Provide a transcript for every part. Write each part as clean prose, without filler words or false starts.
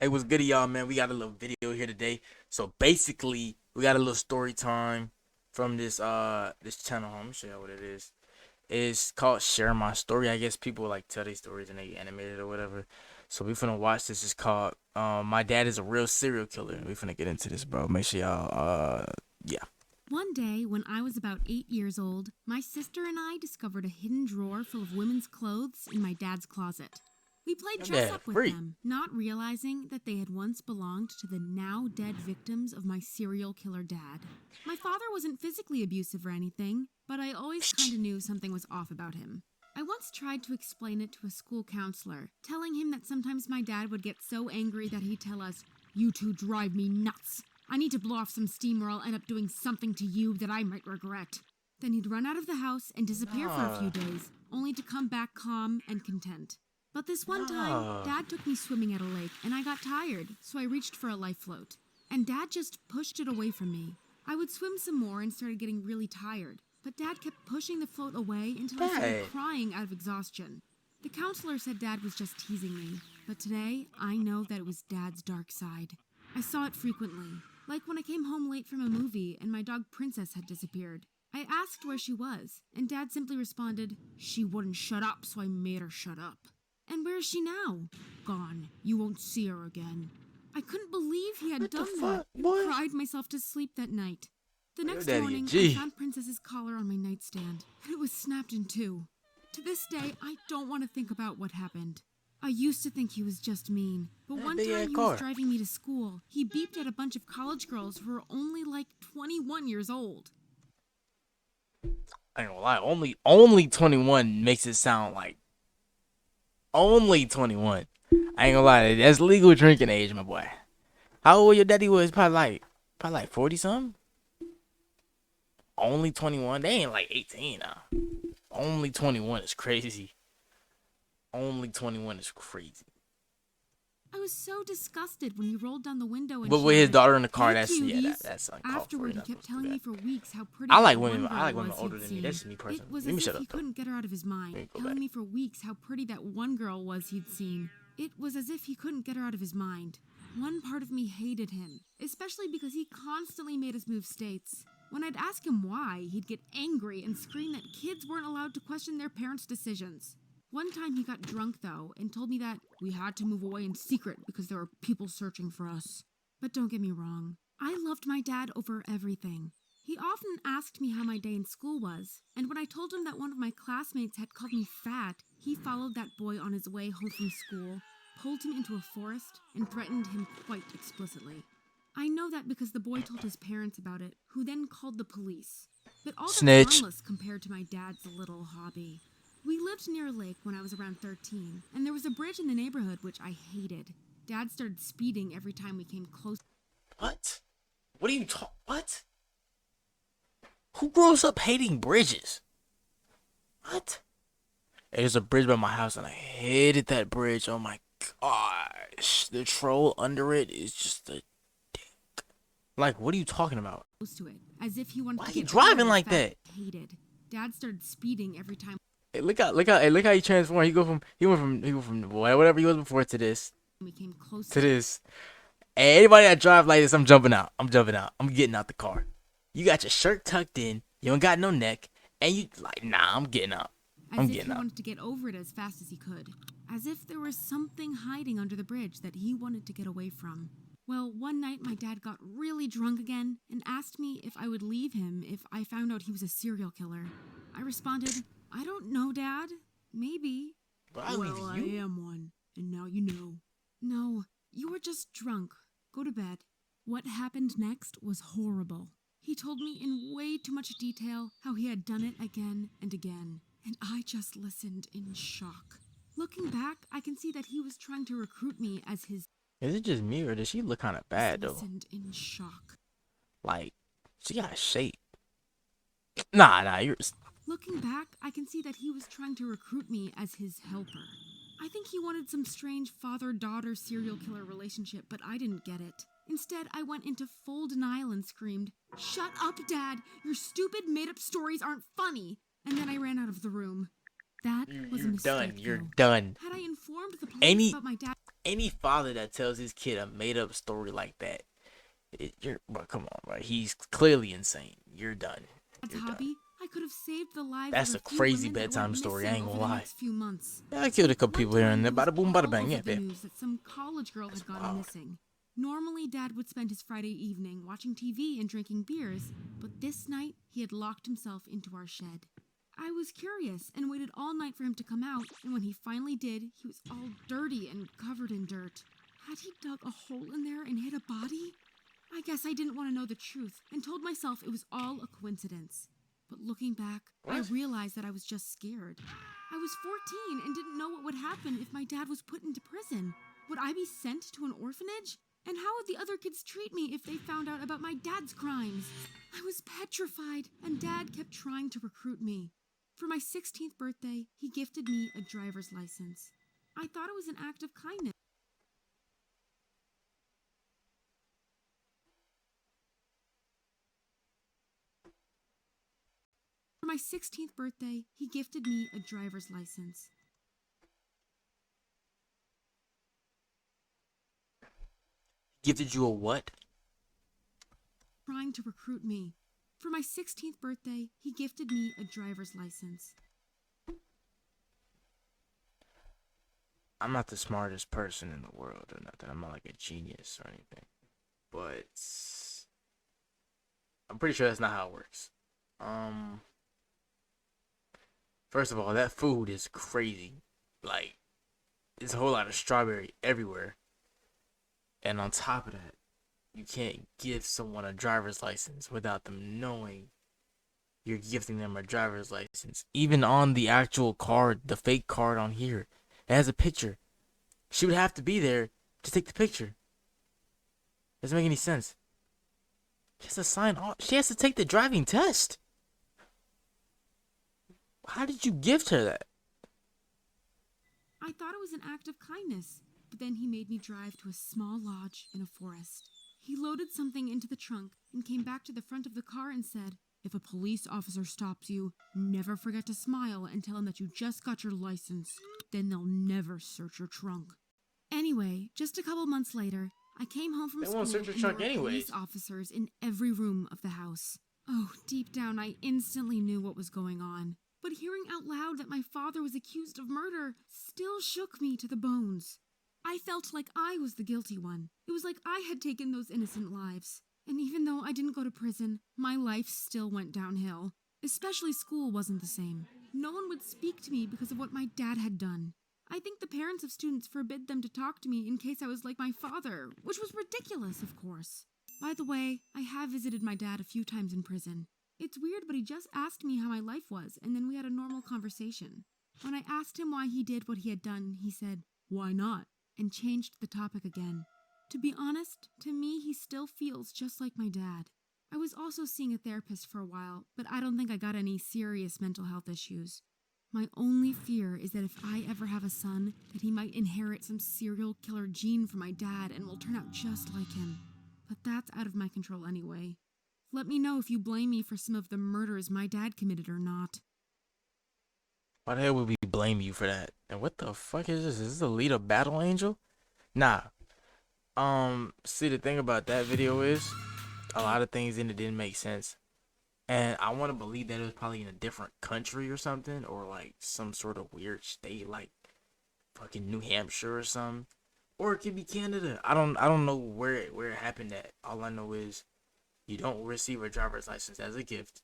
Hey, what's good, y'all, man? We got a little video here today. So basically, we got a little story time from this channel. Let me show you what it is. It's called Share My Story. I guess people like tell their stories and they animate it or whatever. So we finna watch this. It's called My Dad is a Real Serial Killer. We finna get into this, bro. Make sure y'all yeah. One day, when I was about 8 years old, my sister and I discovered a hidden drawer full of women's clothes in my dad's closet. We played Your dress dad up with free. them, not realizing that they had once belonged to the now dead victims of my serial killer dad. My father wasn't physically abusive or anything, but I always kind of knew something was off about him. I once tried to explain it to a school counselor, telling him that sometimes my dad would get so angry that he'd tell us, "You two drive me nuts. I need to blow off some steam or I'll end up doing something to you that I might regret." Then he'd run out of the house and disappear for a few days, only to come back calm and content. But this one time, Dad took me swimming at a lake and I got tired, so I reached for a life float. And Dad just pushed it away from me. I would swim some more and started getting really tired, but Dad kept pushing the float away until I started crying out of exhaustion. The counselor said Dad was just teasing me, but today I know that it was Dad's dark side. I saw it frequently, like when I came home late from a movie and my dog Princess had disappeared. I asked where she was, and Dad simply responded, "She wouldn't shut up, so I made her shut up." And where is she now? Gone. You won't see her again. I couldn't believe he had done that. I cried myself to sleep that night. The next morning, I found Princess's collar on my nightstand, and it was snapped in two. To this day, I don't want to think about what happened. I used to think he was just mean, but one time he was driving me to school. He beeped at a bunch of college girls who were only like 21 years old. I ain't gonna lie, only 21 makes it sound like only 21. I ain't gonna lie, that's legal drinking age, my boy. How old your daddy was? Probably like 40 something. Only 21. They ain't like 18 now. Only 21 is crazy. Only 21 is crazy. I was so disgusted when he rolled down the window and But with his daughter in the car, "Hey, that's cuties." that's uncalled for. Afterward, he kept telling me for weeks how pretty I like that women. one girl I like women was older he'd than me. seen. That's me personally. It was Let me as shut if he up though. couldn't get her out of his mind, telling me for weeks how pretty that one girl was he'd seen. It was as if he couldn't get her out of his mind. One part of me hated him, especially because he constantly made us move states. When I'd ask him why, he'd get angry and scream that kids weren't allowed to question their parents' decisions. One time he got drunk, though, and told me that we had to move away in secret because there were people searching for us. But don't get me wrong, I loved my dad over everything. He often asked me how my day in school was, and when I told him that one of my classmates had called me fat, he followed that boy on his way home from school, pulled him into a forest, and threatened him quite explicitly. I know that because the boy told his parents about it, who then called the police. But all that's harmless compared to my dad's little hobby. We lived near a lake when I was around 13, and there was a bridge in the neighborhood which I hated. Dad started speeding every time we came close. What? What are you talking? What? Who grows up hating bridges? What? There's a bridge by my house, and I hated that bridge. Oh my gosh, the troll under it is just a dick. Like, what are you talking about? To it, as if he wanted Why to are you get driving like that? Hated. Dad started speeding every time. Hey, look how he transformed. He went from whatever he was before to this. We came close to this. Hey, anybody that drive like this, I'm jumping out. I'm getting out the car. You got your shirt tucked in. You don't got no neck, and you like, nah, I'm getting out. As if he wanted to get over it as fast as he could. As if there was something hiding under the bridge that he wanted to get away from. Well, one night my dad got really drunk again and asked me if I would leave him if I found out he was a serial killer. I responded, "I don't know, Dad. Maybe." Well, I am one, and now you know. "No, you were just drunk. Go to bed." What happened next was horrible. He told me in way too much detail how he had done it again and again, and I just listened in shock. Looking back, I can see that he was trying to recruit me as his... Is it just me, or does she look kind of bad, though? Listened in shock. Like, she got shape. Nah, you're... Looking back, I can see that he was trying to recruit me as his helper. I think he wanted some strange father-daughter serial killer relationship, but I didn't get it. Instead, I went into full denial and screamed, "Shut up, Dad! Your stupid made-up stories aren't funny!" And then I ran out of the room. That was a mistake, You're though. done. Had I informed the police about my dad... Any father that tells his kid a made up story like that, but come on, bro. He's clearly insane. You're done. Dad's You're done. hobby, I could have saved the lives That's of a a few crazy women that bedtime went story. I missing ain't over gonna the lie. next few months. Yeah, I killed a couple One people here and time, there. it was Bada boom, bada all bang. over Yeah, the yeah. news that some college girl had gone wild. missing. Normally, Dad would spend his Friday evening watching TV and drinking beers, but this night he had locked himself into our shed. I was curious and waited all night for him to come out, and when he finally did, he was all dirty and covered in dirt. Had he dug a hole in there and hid a body? I guess I didn't want to know the truth and told myself it was all a coincidence. But looking back, I What? realized that I was just scared. I was 14 and didn't know what would happen if my dad was put into prison. Would I be sent to an orphanage? And how would the other kids treat me if they found out about my dad's crimes? I was petrified, and Dad kept trying to recruit me. For my 16th birthday, he gifted me a driver's license. I thought it was an act of kindness. For my 16th birthday, he gifted me a driver's license. Gifted you a what? Trying to recruit me. For my 16th birthday, he gifted me a driver's license. I'm not the smartest person in the world or nothing. I'm not like a genius or anything. But I'm pretty sure that's not how it works. First of all, that food is crazy. Like, there's a whole lot of strawberry everywhere. And on top of that, you can't give someone a driver's license without them knowing you're gifting them a driver's license. Even on the actual card, the fake card on here, it has a picture. She would have to be there to take the picture. Doesn't make any sense. She has to sign off. She has to take the driving test. How did you gift her that? I thought it was an act of kindness, but then he made me drive to a small lodge in a forest. He loaded something into the trunk and came back to the front of the car and said, "If a police officer stops you, never forget to smile and tell him that you just got your license. Then they'll never search your trunk." Anyway, just a couple months later, I came home from They school won't search your and there trunk were anyways. police officers in every room of the house. Oh, deep down, I instantly knew what was going on. But hearing out loud that my father was accused of murder still shook me to the bones. I felt like I was the guilty one. It was like I had taken those innocent lives. And even though I didn't go to prison, my life still went downhill. Especially school wasn't the same. No one would speak to me because of what my dad had done. I think the parents of students forbid them to talk to me in case I was like my father, which was ridiculous, of course. By the way, I have visited my dad a few times in prison. It's weird, but he just asked me how my life was, and then we had a normal conversation. When I asked him why he did what he had done, he said, "Why not?" and changed the topic again. To be honest, to me, he still feels just like my dad. I was also seeing a therapist for a while, but I don't think I got any serious mental health issues. My only fear is that if I ever have a son, that he might inherit some serial killer gene from my dad and will turn out just like him. But that's out of my control anyway. Let me know if you blame me for some of the murders my dad committed or not. Why the hell would we blame you for that? And what the fuck is this? Is this Alita Battle Angel? Nah. See, the thing about that video is a lot of things in it didn't make sense. And I want to believe that it was probably in a different country or something, or like some sort of weird state like fucking New Hampshire or something. Or it could be Canada. I don't know where it happened at. All I know is you don't receive a driver's license as a gift.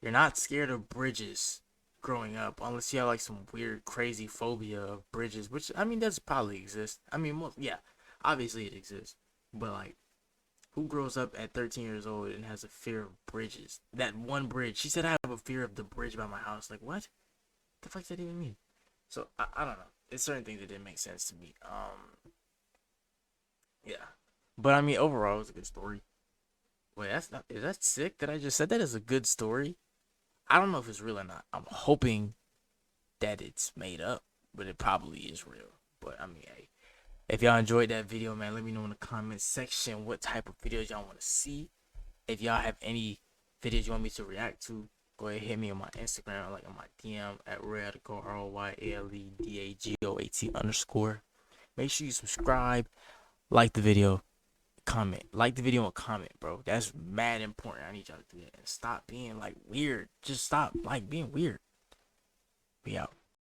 You're not scared of bridges growing up unless you have like some weird crazy phobia of bridges, which I mean does probably exist. I mean, yeah, obviously it exists. But like, who grows up at 13 years old and has a fear of bridges? That one bridge. She said I have a fear of the bridge by my house. Like, what? The fuck does that even mean? So I don't know. It's certain things that didn't make sense to me. Yeah. But I mean, overall, it was a good story. Wait, that's not. Is that sick that I just said that is a good story? I don't know if it's real or not. I'm hoping that it's made up, but it probably is real. But I mean, hey, if y'all enjoyed that video, man, let me know in the comments section what type of videos y'all want to see. If y'all have any videos you want me to react to, go ahead and hit me on my Instagram, like on my DM at Royaledagoat, ROYALEDAGOAT _. Make sure you subscribe, like the video, comment. Like the video and comment, bro. That's mad important. I need y'all to do that. And stop being like weird. Just stop like being weird. Be out.